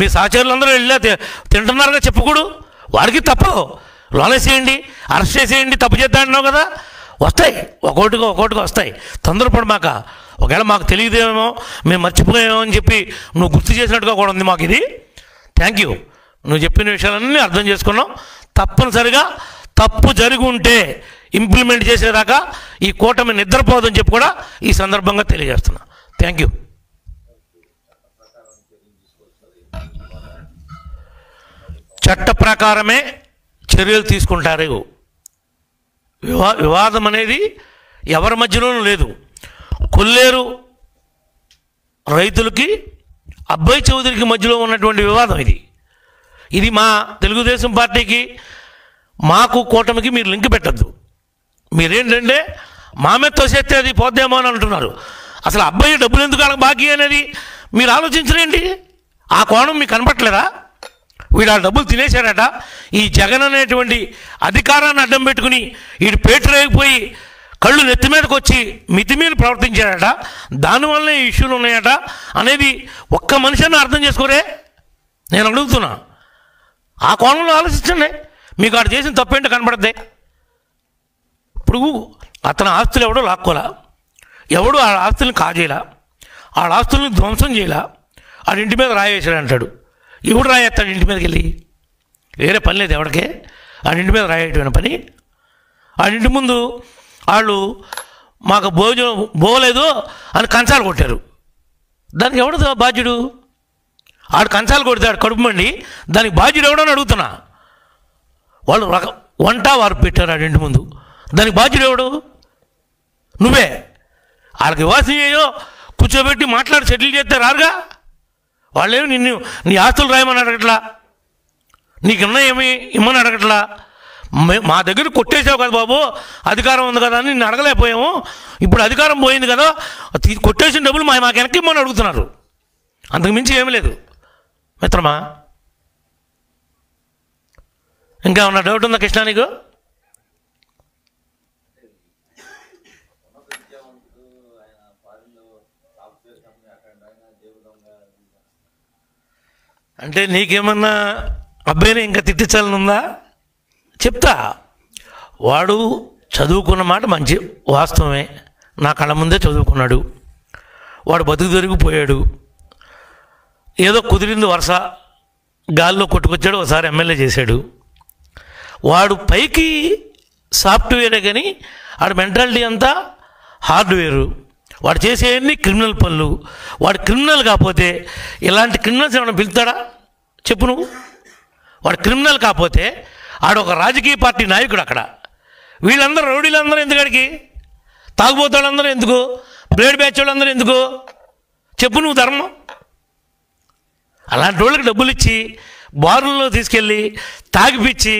మీ సహచరులందరూ వెళ్ళా తింటున్నారుగా చెప్పకూడదు. వాడికి తప్పు లోనేసేయండి, అరెస్ట్ చేసేయండి, తప్పు చేద్దా అంటున్నావు కదా. వస్తాయి, ఒక్కొక్కటిగా వస్తాయి. తొందరపడమాక. ఒకవేళ మాకు తెలియదేమో, మేము మర్చిపోయామో అని చెప్పి నువ్వు గుర్తు చేసినట్టుగా కూడా ఉంది మాకు ఇది. Thank you. నువ్వు చెప్పిన విషయాలన్నీ అర్థం చేసుకున్నాం. తప్పనిసరిగా తప్పు జరిగి ఉంటే ఇంప్లిమెంట్ చేసేదాకా ఈ కూటమి నిద్రపోదని చెప్పి కూడా ఈ సందర్భంగా తెలియజేస్తున్నా. Thank you. చట్ట ప్రకారమే చర్యలు తీసుకుంటారు. వివాదం అనేది ఎవరి మధ్యలోనూ లేదు. కొల్లేరు రైతులకి అబ్బాయి చౌదరికి మధ్యలో ఉన్నటువంటి వివాదం ఇది మా తెలుగుదేశం పార్టీకి మాకు కూటమికి మీరు లింక్ పెట్టద్దు. మీరేంటంటే మా మీద తోసేస్తే అది పోద్దేమో అని అంటున్నారు. అసలు అబ్బాయి డబ్బులు ఎందుకు అలా బాకీ అనేది మీరు ఆలోచించలేండి. ఆ కోణం మీకు కనపట్లేదా? వీడు ఆ డబ్బులు తినేశాడట. ఈ జగన్ అనేటువంటి అధికారాన్ని అడ్డం పెట్టుకుని వీడు పేటరేగిపోయి కళ్ళు నెత్తి మీదకి వచ్చి మితిమీరి ప్రవర్తించాడట. దానివల్లనే ఈ ఇష్యూలు ఉన్నాయట అనేది ఒక్క మనిషిని అర్థం చేసుకోరే. నేను అడుగుతున్నా, ఆ కోణంలో ఆలోచించండి. మీకు ఆడు చేసిన తప్పేంటో కనపడద్దే. ఇప్పుడు అతని ఆస్తులు ఎవడో లాక్కోలా, ఎవడు ఆ ఆస్తుల్ని కాజేలా, ఆ ఆస్తుల్ని ధ్వంసం చేయాల, ఆడింటి మీద రాయేసాడు అంటాడు. ఎవడు రాయేస్తాడు ఇంటి మీదకి వెళ్ళి? వేరే పని లేదు ఎవడికే ఆడింటి మీద రాయేయటమైన పని. ఆడింటి ముందు వాళ్ళు మాకు భోజనం పోలేదు అని కంచాలు కొట్టారు. దానికి ఎవడు బాధ్యుడు? ఆడు కంచాలు కొడతాడు కడుపు మండి, దానికి బాధ్యుడు ఎవడని అడుగుతున్నా. వాళ్ళు వంట వారు పెట్టారు ఆడింటి ముందు, దానికి బాధ్యుడు ఎవడు? నువ్వే. వాళ్ళకి ఇవ్వాల్సి అయ్యో కూర్చోబెట్టి మాట్లాడి సెటిల్ చేస్తే రారుగా. వాళ్ళేమి నీ ఆస్తులు రాయమని అడగట్లా, నీకున్నా ఏమి ఇమ్మని అడగట్లా. మా దగ్గర కొట్టేసావు కదా బాబు, అధికారం ఉంది కదా అని నిన్ను అడగలేకపోయాము. ఇప్పుడు అధికారం పోయింది కదా, కొట్టేసిన డబ్బులు మాకు వెనక్కి ఇమ్మని అడుగుతున్నారు. అంతకు మించి ఏమీ లేదు మిత్రమా. ఇంకా ఉన్న డౌట్ ఉందా కృష్ణ నీకు? అంటే నీకేమన్నా అబ్బాయిని ఇంకా తిట్టించాలని ఉందా? చెప్తా. వాడు చదువుకున్న మాట మంచి వాస్తవమే, నా కళ్ళ ముందే చదువుకున్నాడు. వాడు బతుకు దొరికిపోయాడు. ఏదో కుదిరింది వరుస, గాల్లో కొట్టుకొచ్చాడు, ఒకసారి ఎమ్మెల్యే చేశాడు. వాడు పైకి సాఫ్ట్వేరే కానీ వాడి మెంటాలిటీ అంతా హార్డ్వేరు. వాడు చేసేవన్నీ క్రిమినల్ పనులు. వాడు క్రిమినల్ కాకపోతే ఇలాంటి క్రిమినల్స్ ఏమైనా పిలుస్తాడా చెప్పు నువ్వు? వాడు క్రిమినల్ కాకపోతే ఆడొక రాజకీయ పార్టీ నాయకుడు. అక్కడ వీళ్ళందరూ రౌడీలందరూ ఎందుకడికి, తాగుబోతాళ్ళందరూ ఎందుకు, బ్లేడ్ బ్యాచ్ వాళ్ళందరూ ఎందుకు చెప్పు నువ్వు ధర్మం? అలాంటి వాళ్ళకి డబ్బులు ఇచ్చి బారుల్లో తీసుకెళ్ళి తాగిపిచ్చి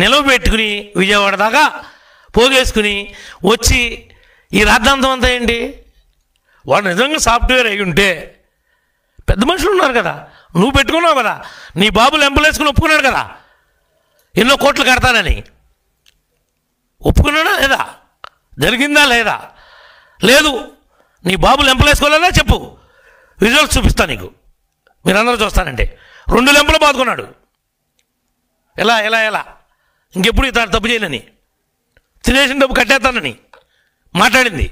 నిలవబెట్టుకుని విజయవాడ దాకా పోగేసుకుని వచ్చి ఈ రాద్ధాంతం అంతా ఏంటి? వాడు నిజంగా సాఫ్ట్వేర్ అయి ఉంటే పెద్ద మనుషులు ఉన్నారు కదా, నువ్వు పెట్టుకున్నావు కదా, నీ బాబులు ఎంపలేసుకుని ఒప్పుకున్నాడు కదా ఎన్నో కోట్లు కడతానని. ఒప్పుకున్నాడా లేదా? జరిగిందా లేదా? లేదు. నీ బాబులు ఎంపలేసుకోలేదా చెప్పు, రిజల్ట్స్ చూపిస్తా నీకు, మీరందరూ చూస్తానంటే. 2 లెంపలు బాదుకున్నాడు. ఎలా ఎలా ఎలా ఇంకెప్పుడు ఇతను తప్పు చేయనని, తినేసిన డబ్బు కట్టేస్తానని మాట్లాడింది.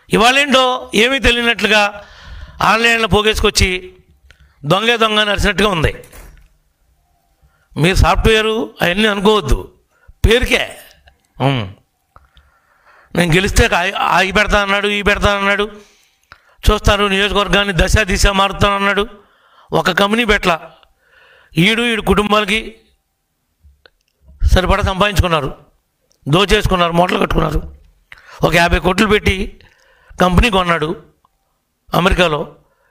ఇవాళేంటో ఏమీ తెలియనట్లుగా ఆన్లైన్లో పోగేసుకొచ్చి దొంగ నడిచినట్టుగా ఉంది. మీరు సాఫ్ట్వేరు అవన్నీ అనుకోవద్దు, పేరుకే. నేను గెలిస్తే ఈ పెడతా అన్నాడు, ఈ పెడతా అన్నాడు, చూస్తారు నియోజకవర్గాన్ని దిశ మారుతానన్నాడు. ఒక కంపెనీ పెట్టలా. ఈడు కుటుంబాలకి సరిపడా సంపాదించుకున్నారు, దోచేసుకున్నారు, మూటలు కట్టుకున్నారు. ఒక 50 కోట్లు పెట్టి కంపెనీ కొన్నాడు అమెరికాలో.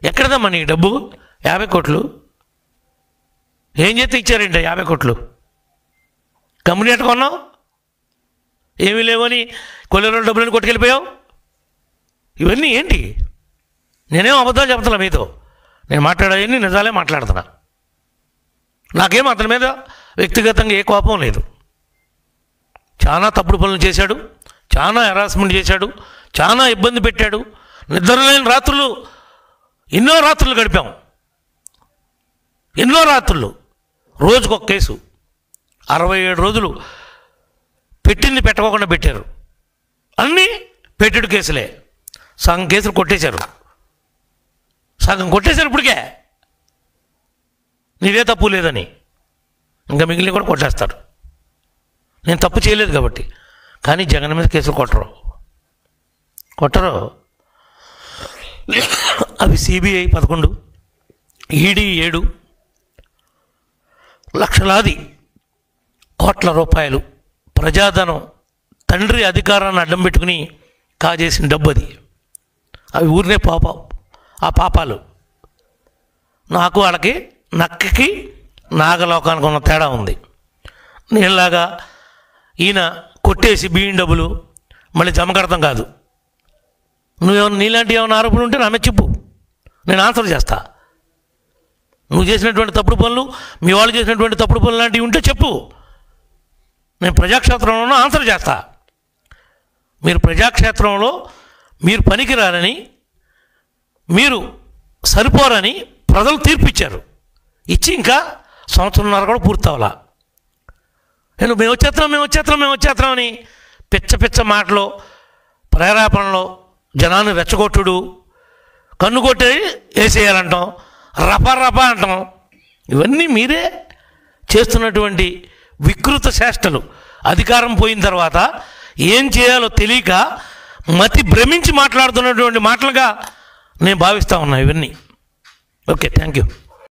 ఎక్కడదమ్మా నీ డబ్బు? 50 కోట్లు ఏం చేస్తే ఇచ్చారండి 50 కోట్లు? కంపెనీ ఎట్ట కొన్నావు? ఏమీ లేవని కొల్లేరు డబ్బులని కొట్టుకెళ్ళిపోయావు. ఇవన్నీ ఏంటి? నేనేం అబద్ధాలు చెప్తున్నా మీతో, నేను మాట్లాడేవన్నీ నిజాలే మాట్లాడుతున్నా. నాకేం అతని మీద వ్యక్తిగతంగా ఏ కోపం లేదు. చాలా తప్పుడు పనులు చేశాడు, చాలా హెరాస్మెంట్ చేశాడు, చాలా ఇబ్బంది పెట్టాడు. నిద్రలేని రాత్రులు, ఎన్నో రాత్రులు గడిపాం, ఎన్నో రాత్రులు. రోజుకొక కేసు, 67 రోజులు పెట్టింది పెట్టకోకుండా పెట్టారు. అన్నీ పెట్టెడు కేసులే. సగం కేసులు కొట్టేశారు, సగం కొట్టేశారు ఇప్పటికే, నీదే తప్పు లేదని. ఇంకా మిగిలిన కూడా కొట్టేస్తారు. నేను తప్పు చేయలేదు కాబట్టి. కానీ జగన్ మీద కేసులు కొట్టరు. అవి సిబిఐ 11, ఈడీ 7, లక్షలాది కోట్ల రూపాయలు ప్రజాధనం, తండ్రి అధికారాన్ని అడ్డం పెట్టుకుని కాజేసిన డబ్బు అది. అవి ఊరినే ఆ పాపాలు. నాకు వాళ్ళకి నక్కకి నాగలోకానికి ఉన్న తేడా ఉంది. నీలాగా ఈయన కొట్టేసి బియ్యం డబ్బులు మళ్ళీ జమ కడతాం కాదు. నువ్వేమన్నా నీలాంటి ఏమైనా ఆరోపణలు ఉంటే నా మీద చెప్పు, నేను ఆన్సర్ చేస్తా. నువ్వు చేసినటువంటి తప్పుడు పనులు, మీ వాళ్ళు చేసినటువంటి తప్పుడు పనులు లాంటివి ఉంటే చెప్పు, నేను ప్రజాక్షేత్రంలో ఆన్సర్ చేస్తా. మీరు ప్రజాక్షేత్రంలో మీరు పనికిరారని, మీరు సరిపోరని ప్రజలు తీర్పిచ్చారు. ఇచ్చి ఇంకా 1.5 సంవత్సరం కూడా పూర్తి అవ్వాలా. నేను మేము వచ్చేస్తున్నాం అని పిచ్చ మాటలు, ప్రేరేపణలో జనాన్ని రెచ్చగొట్టుడు, కన్ను కొట్టి వేసేయాలంటాం, రప అంటాం. ఇవన్నీ మీరే చేస్తున్నటువంటి వికృత చేష్టలు. అధికారం పోయిన తర్వాత ఏం చేయాలో తెలియక మతి భ్రమించి మాట్లాడుతున్నటువంటి మాటలుగా నేను భావిస్తూ ఉన్నా ఇవన్నీ. Okay, thank you.